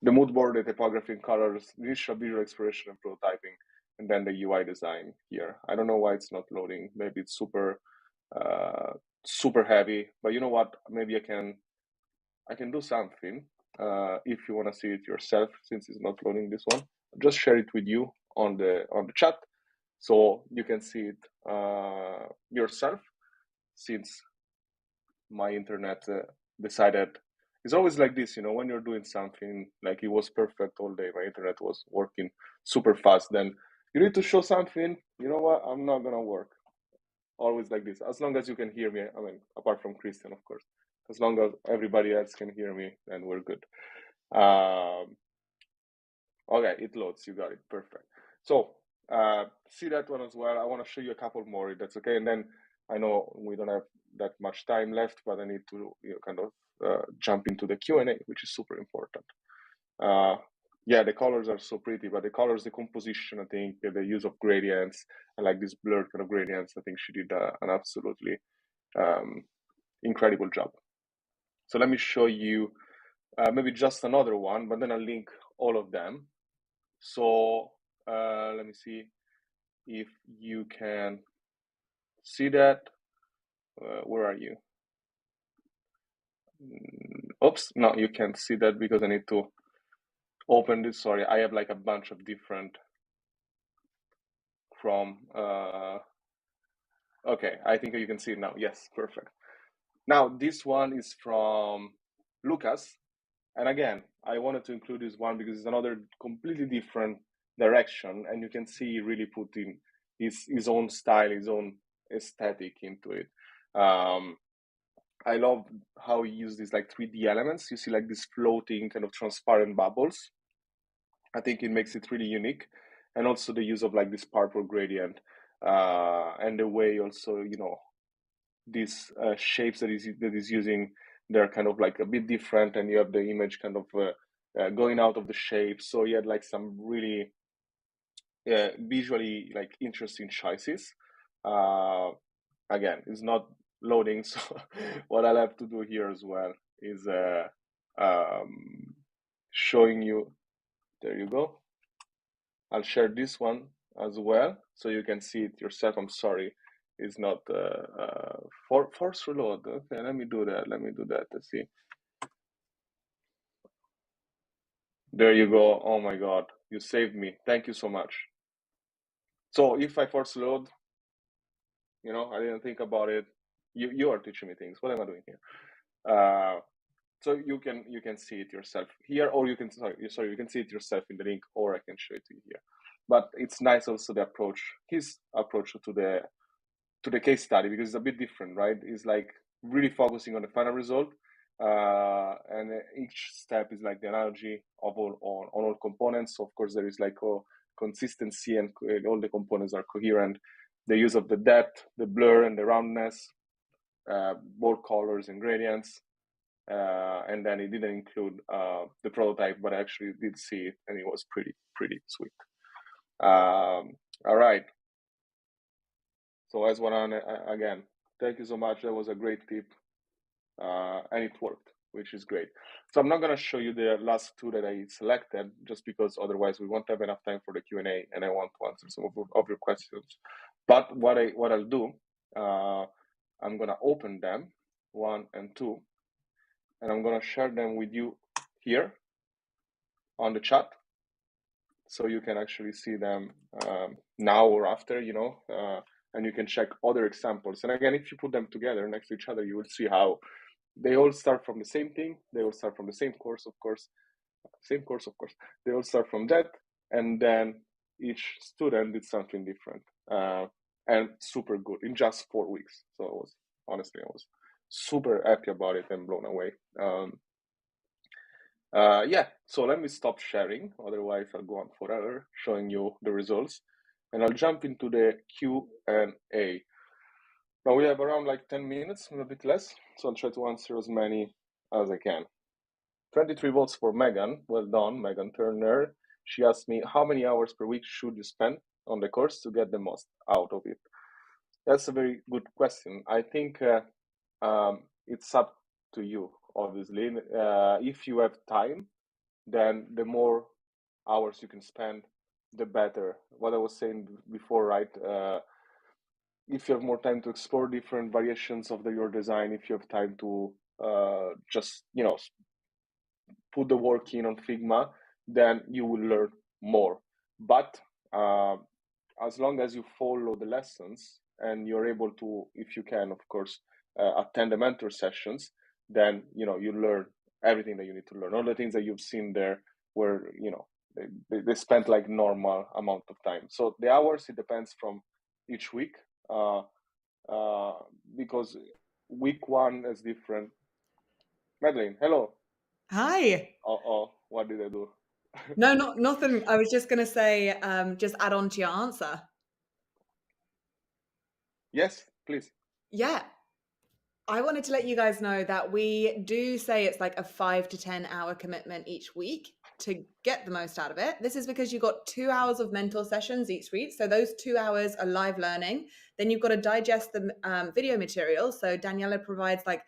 The mood board, the typography and colors, initial visual exploration and prototyping, and then the UI design here. I don't know why it's not loading. Maybe it's super heavy, but you know what? Maybe I can do something. If you want to see it yourself, since it's not loading this one, I'll just share it with you on the chat, so you can see it yourself. Since my internet decided, it's always like this, when you're doing something like it was perfect all day, my internet was working super fast, then you need to show something, you know what, I'm not gonna work. Always like this. As long as you can hear me, I mean, apart from Christian, of course. As long as everybody else can hear me, then we're good. Okay, it loads. You got it. Perfect. So see that one as well. I want to show you a couple more, if that's okay. And then I know we don't have that much time left, but I need to kind of jump into the Q&A, which is super important. Yeah, the colors are so pretty, but the colors, the composition, I think, the use of gradients, and like this blurred kind of gradients, I think she did an absolutely incredible job. So let me show you maybe just another one, but then I'll link all of them. So let me see if you can see that. Where are you? Oops, no, you can't see that because I need to open this. Sorry, I have like a bunch of different from okay, I think you can see it now. Yes, perfect. Now this one is from Lucas, and again, I wanted to include this one because it's another completely different direction, and you can see he really put in his own style, his own aesthetic into it. I love how he used these like 3D elements. You see like these floating kind of transparent bubbles. I think it makes it really unique, and also the use of like this purple gradient, and the way also these shapes that is using, they're kind of like a bit different, and you have the image kind of going out of the shape. So you had like some really visually like interesting choices. Again, it's not loading. So what I'll have to do here as well is um, showing you. There you go. I'll share this one as well so you can see it yourself. I'm sorry, it's not force reload. Okay, let me do that. Let me do that. Let's see. There you go. Oh my God, you saved me. Thank you so much. So if I force load, I didn't think about it. You are teaching me things. What am I doing here? Uh, so you can see it yourself here, or you can sorry you can see it yourself in the link, or I can show it to you here. But it's nice also the approach, his approach to the case study, because it's a bit different, right? It's like really focusing on the final result, and each step is like the analogy of on all components. So of course, there is like a consistency, and all the components are coherent. The use of the depth, the blur, and the roundness, both colors and gradients, and then it didn't include the prototype, but I actually did see it, and it was pretty sweet. All right. So as one again, thank you so much. That was a great tip, and it worked, which is great. So I'm not going to show you the last two that I selected, just because otherwise we won't have enough time for the Q&A, and I want to answer some of your questions. But what I'll do, I'm going to open them, 1 and 2, and I'm going to share them with you here on the chat, so you can actually see them now or after, and you can check other examples. And again, if you put them together next to each other, you will see how they all start from the same thing. They all start from the same course, of course. They all start from that, and then each student did something different, and super good in just 4 weeks. So I was super happy about it and blown away. Yeah, so let me stop sharing, otherwise I'll go on forever showing you the results, and I'll jump into the Q&A. Now we have around like 10 minutes, maybe a bit less, so I'll try to answer as many as I can. 23 votes for Megan. Well done, Megan Turner. She asked me, how many hours per week should you spend on the course to get the most out of it? That's a very good question. I think it's up to you, obviously. If you have time, then the more hours you can spend, the better. What I was saying before, right? If you have more time to explore different variations of your design, if you have time to just put the work in on Figma, then you will learn more. But as long as you follow the lessons and you're able to, if you can, of course, attend the mentor sessions, then you learn everything that you need to learn. All the things that you've seen there were, they spent like normal amount of time. So the hours, it depends from each week, because week 1 is different. Madeline, hello. Hi. What did I do? No, nothing. I was just going to say, just add on to your answer. Yes, please. Yeah. I wanted to let you guys know that we do say it's like a 5 to 10 hour commitment each week to get the most out of it. This is because you've got 2 hours of mentor sessions each week. So those 2 hours are live learning. Then you've got to digest the video material. So Daniela provides like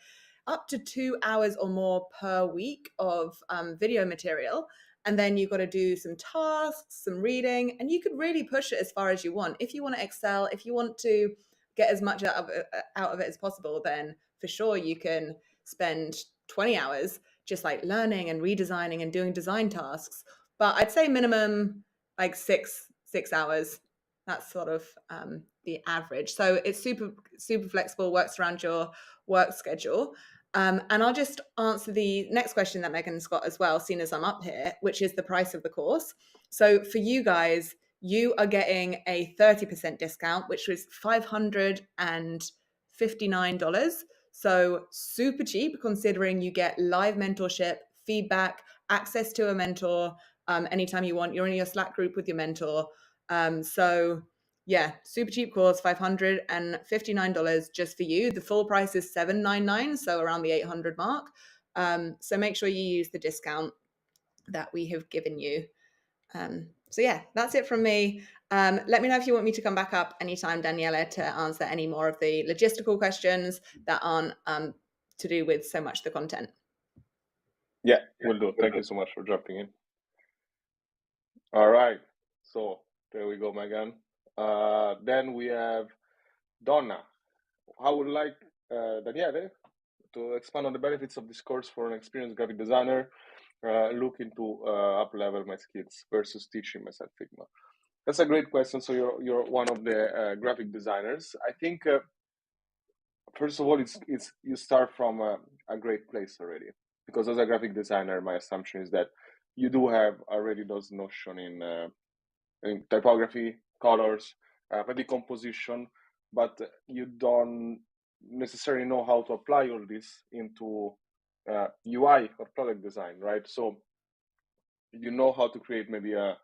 up to 2 hours or more per week of video material. And then you've got to do some tasks, some reading, and you could really push it as far as you want. If you want to excel, if you want to get as much out of it as possible, then for sure you can spend 20 hours just like learning and redesigning and doing design tasks. But I'd say minimum like six hours. That's sort of the average. So it's super flexible, works around your work schedule. And I'll just answer the next question that Megan's got as well, seeing as I'm up here, which is the price of the course. So for you guys, you are getting a 30% discount, which was $559. So super cheap, considering you get live mentorship, feedback, access to a mentor anytime you want. You're in your Slack group with your mentor. So yeah, super cheap course, $559 just for you. The full price is $799, so around the 800 mark. So make sure you use the discount that we have given you. So yeah, that's it from me. Let me know if you want me to come back up anytime, Daniela, to answer any more of the logistical questions that aren't to do with so much the content. Yeah, will do. Thank you so much for jumping in. All right. So there we go, Megan. Then we have Donna. I would like Daniele to expand on the benefits of this course for an experienced graphic designer looking to up-level my skills versus teaching myself Figma. That's a great question. So you're one of the graphic designers. I think first of all, it's you start from a great place already, because as a graphic designer, my assumption is that you do have already those notion in typography, colors, maybe composition, but you don't necessarily know how to apply all this into UI or product design, right? So you know how to create maybe a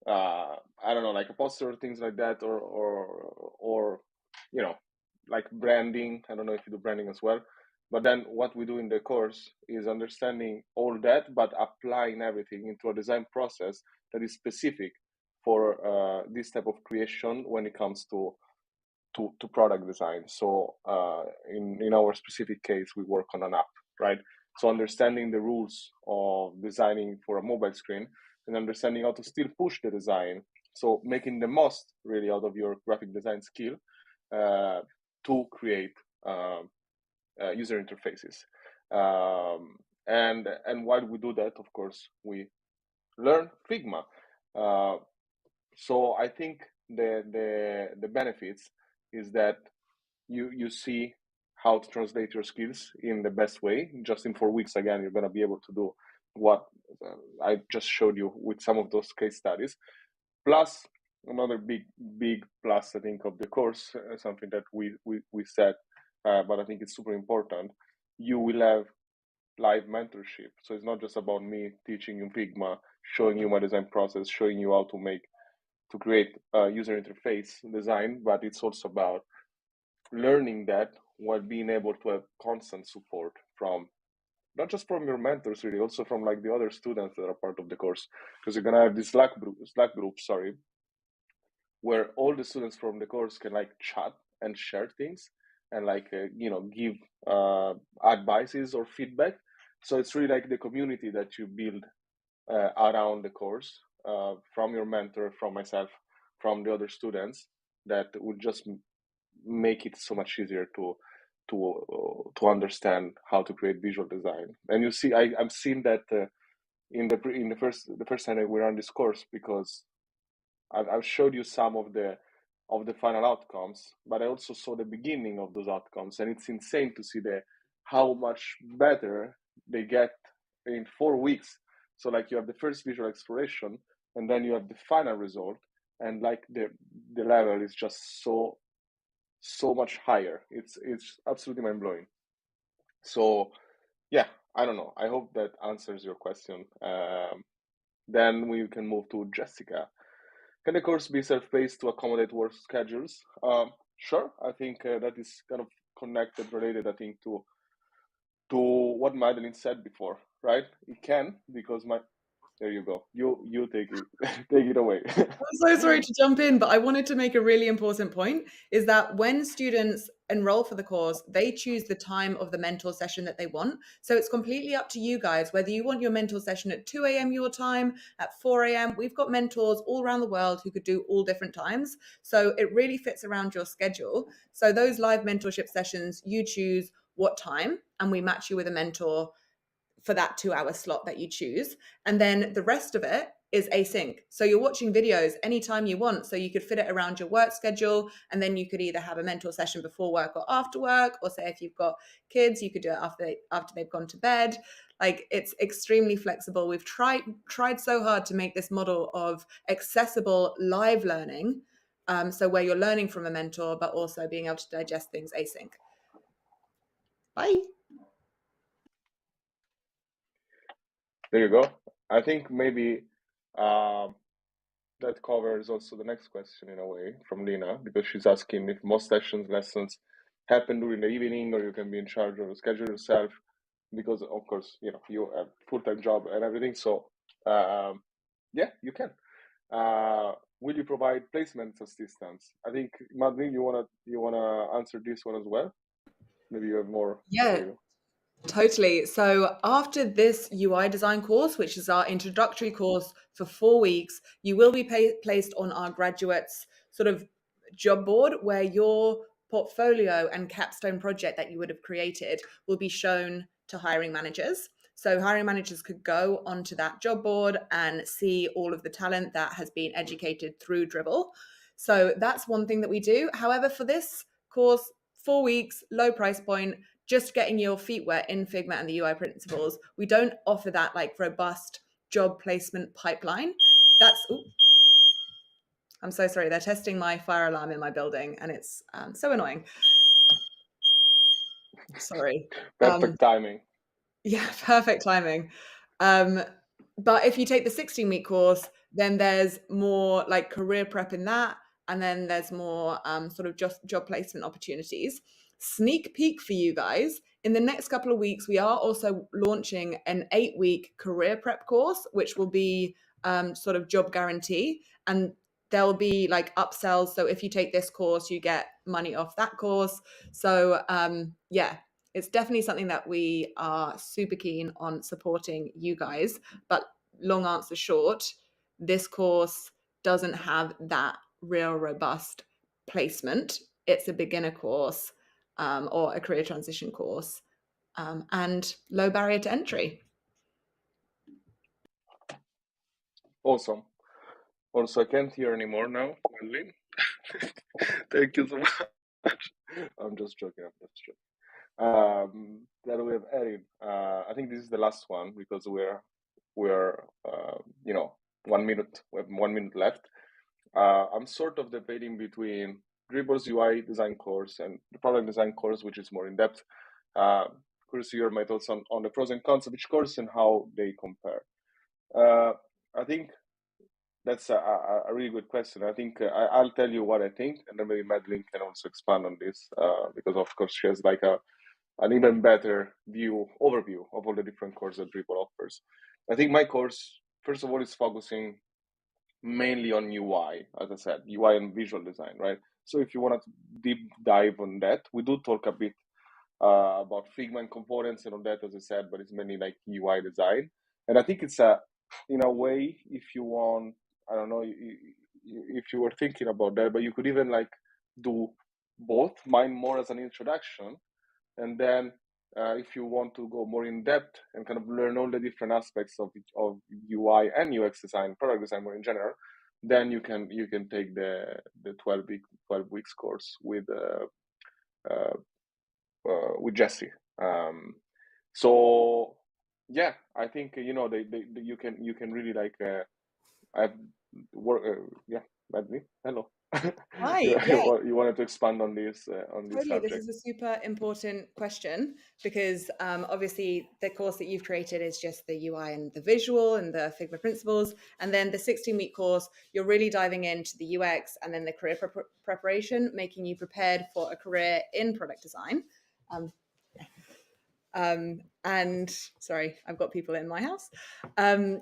I don't know, like a poster or things like that, or you know, like branding. I don't know if you do branding as well. But then what we do in the course is understanding all that, but applying everything into a design process that is specific for this type of creation when it comes to product design. So in our specific case, we work on an app, right? So understanding the rules of designing for a mobile screen and understanding how to still push the design. So making the most really out of your graphic design skill to create user interfaces. And while we do that, of course, we learn Figma. So I think the benefits is that you see how to translate your skills in the best way. Just in 4 weeks, again, you're going to be able to do what I just showed you with some of those case studies. Plus, another big plus, I think, of the course, something that we said, but I think it's super important. You will have live mentorship. So it's not just about me teaching you Figma, showing you my design process, showing you how to create a user interface design, but it's also about learning that while being able to have constant support from not just from your mentors, really, also from like the other students that are part of the course, because you're gonna have this Slack group, sorry, where all the students from the course can like chat and share things and like give advices or feedback. So it's really like the community that you build around the course from your mentor, from myself, from the other students, that will just make it so much easier to understand how to create visual design. And you see, I'm seeing that in the first time that we're on this course, because I've showed you some of the final outcomes, but I also saw the beginning of those outcomes, and it's insane to see how much better they get in 4 weeks. So like you have the first visual exploration, and then you have the final result, and like the level is just so much higher. It's absolutely mind blowing. So yeah, I don't know. I hope that answers your question. Then we can move to Jessica. Can the course be self-paced to accommodate work schedules? Sure. I think that is kind of connected, related, I think, to what Madeline said before, right? It can, because there you go. You take it take it away. I'm so sorry to jump in, but I wanted to make a really important point, is that when students enroll for the course, they choose the time of the mentor session that they want. So it's completely up to you guys, whether you want your mentor session at 2 a.m. your time, at 4 a.m. We've got mentors all around the world who could do all different times. So it really fits around your schedule. So those live mentorship sessions, you choose what time, and we match you with a mentor for that 2 hour slot that you choose. And then the rest of it is async. So you're watching videos anytime you want. So you could fit it around your work schedule. And then you could either have a mentor session before work or after work, or say if you've got kids, you could do it after they've gone to bed. Like, it's extremely flexible. We've tried so hard to make this model of accessible live learning. So where you're learning from a mentor, but also being able to digest things async. Bye. There you go. I think maybe that covers also the next question in a way from Lena, because she's asking if most lessons happen during the evening, or you can be in charge of the schedule yourself, because of course you have full-time job and everything. So yeah, you can. will you provide placement assistance? I think Madeline, you wanna answer this one as well? Maybe you have more. Yeah, uh, totally. So after this UI design course, which is our introductory course for 4 weeks, you will be placed on our graduates sort of job board where your portfolio and capstone project that you would have created will be shown to hiring managers. So hiring managers could go onto that job board and see all of the talent that has been educated through Dribbble. So that's one thing that we do. However, for this course, 4 weeks, low price point, just getting your feet wet in Figma and the UI principles. We don't offer that like robust job placement pipeline. That's, ooh, I'm so sorry. They're testing my fire alarm in my building and it's so annoying. Sorry. Um, Perfect timing. Yeah, perfect timing. Um, but if you take the 16-week course, then there's more like career prep in that, and then there's more sort of just job placement opportunities. Sneak peek for you guys. In the next couple of weeks, we are also launching an 8-week career prep course, which will be sort of job guarantee. And there'll be like upsells. So if you take this course, you get money off that course. So yeah, it's definitely something that we are super keen on supporting you guys. But long answer short, this course doesn't have that real robust placement. It's a beginner course or a career transition course and low barrier to entry. Awesome. Also, I can't hear anymore now, Madeline. Thank you so much. I'm just joking. I'm just joking. That we have added. I think this is the last one because we're 1 minute. We have 1 minute left. I'm sort of debating between Dribble's UI design course and the product design course, which is more in depth. Curious to hear my thoughts on the pros and cons of each course and how they compare. I think that's a really good question. I think I'll tell you what I think, and then maybe Madeline can also expand on this because, of course, she has like an even better overview of all the different courses that Dribble offers. I think my course, first of all, is focusing mainly on UI, as I said, UI and visual design, right? So if you want to deep dive on that, we do talk a bit about Figma and components and all that, as I said, but it's mainly like UI design. And I think it's in a way, if you want, I don't know if you were thinking about that, but you could even like do both, mine more as an introduction, and then if you want to go more in depth and kind of learn all the different aspects of UI and UX design, product design more in general, then you can take the 12 weeks course uh, with Jesse. So yeah, I think you can really like I've work yeah, Madly. Hello. Hi, you yeah. you wanted to expand on this Totally. This subject. is a super important question because obviously the course that you've created is just the UI and the visual and the Figma principles. And then the 16-week course, you're really diving into the UX and then the career preparation, making you prepared for a career in product design. Um, and sorry, I've got people in my house. And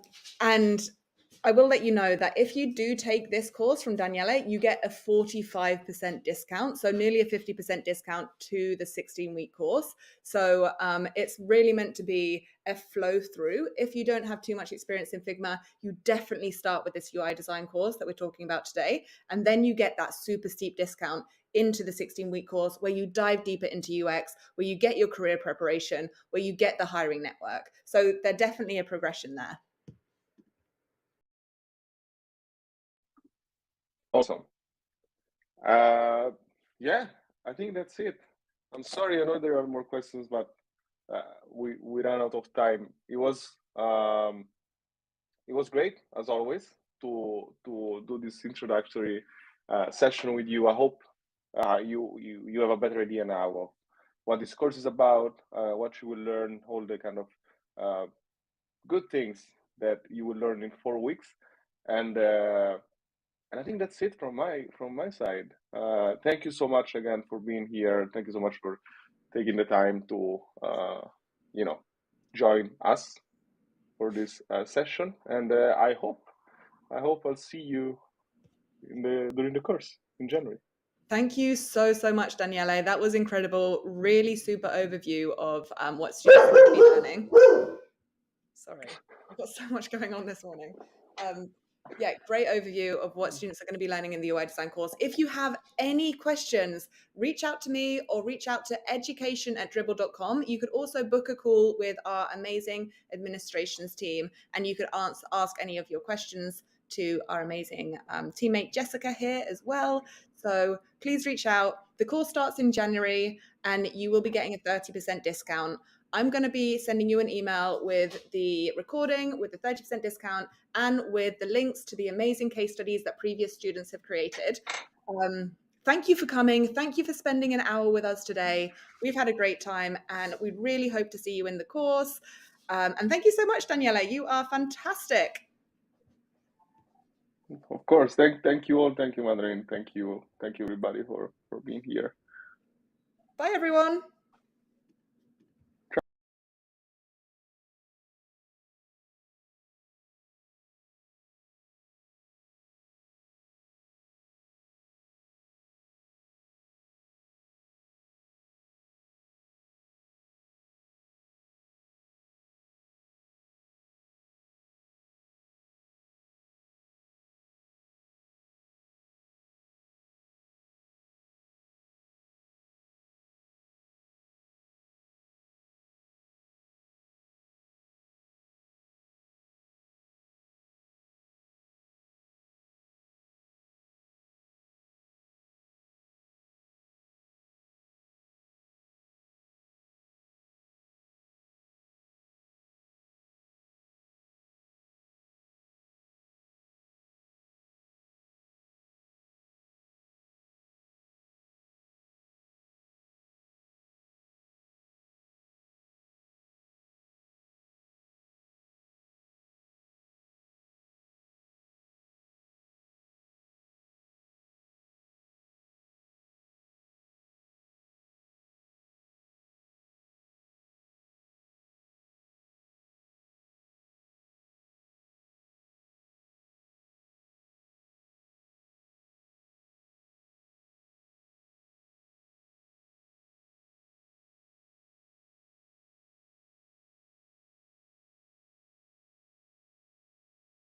I will let you know that if you do take this course from Daniele, you get a 45% discount. So nearly a 50% discount to the 16-week course. So it's really meant to be a flow through. If you don't have too much experience in Figma, you definitely start with this UI design course that we're talking about today. And then you get that super steep discount into the 16-week course where you dive deeper into UX, where you get your career preparation, where you get the hiring network. So there's definitely a progression there. Awesome. Uh, yeah, I think that's it. I'm sorry, I know there are more questions, but we ran out of time. It was great as always to do this introductory session with you. I hope you have a better idea now of what this course is about, what you will learn, all the kind of good things that you will learn in 4 weeks, and I think that's it from my side. Thank you so much again for being here. Thank you so much for taking the time to join us for this session. And I hope I'll see you during the course in January. Thank you so much, Daniele. That was incredible. Really super overview of what students are going to be learning. Sorry, I've got so much going on this morning. Yeah, great overview of what students are going to be learning in the UI design course. If you have any questions, reach out to me or reach out to education@dribbble.com. You could also book a call with our amazing administrations team, and you could ask any of your questions to our amazing teammate Jessica here as well. So please reach out. The course starts in January, and you will be getting a 30% discount. I'm going to be sending you an email with the recording, with the 30% discount, and with the links to the amazing case studies that previous students have created. Thank you for coming. Thank you for spending an hour with us today. We've had a great time, and we really hope to see you in the course. And thank you so much, Daniela. You are fantastic. Of course, thank you all. Thank you, Mandarin. Thank you everybody for being here. Bye, everyone.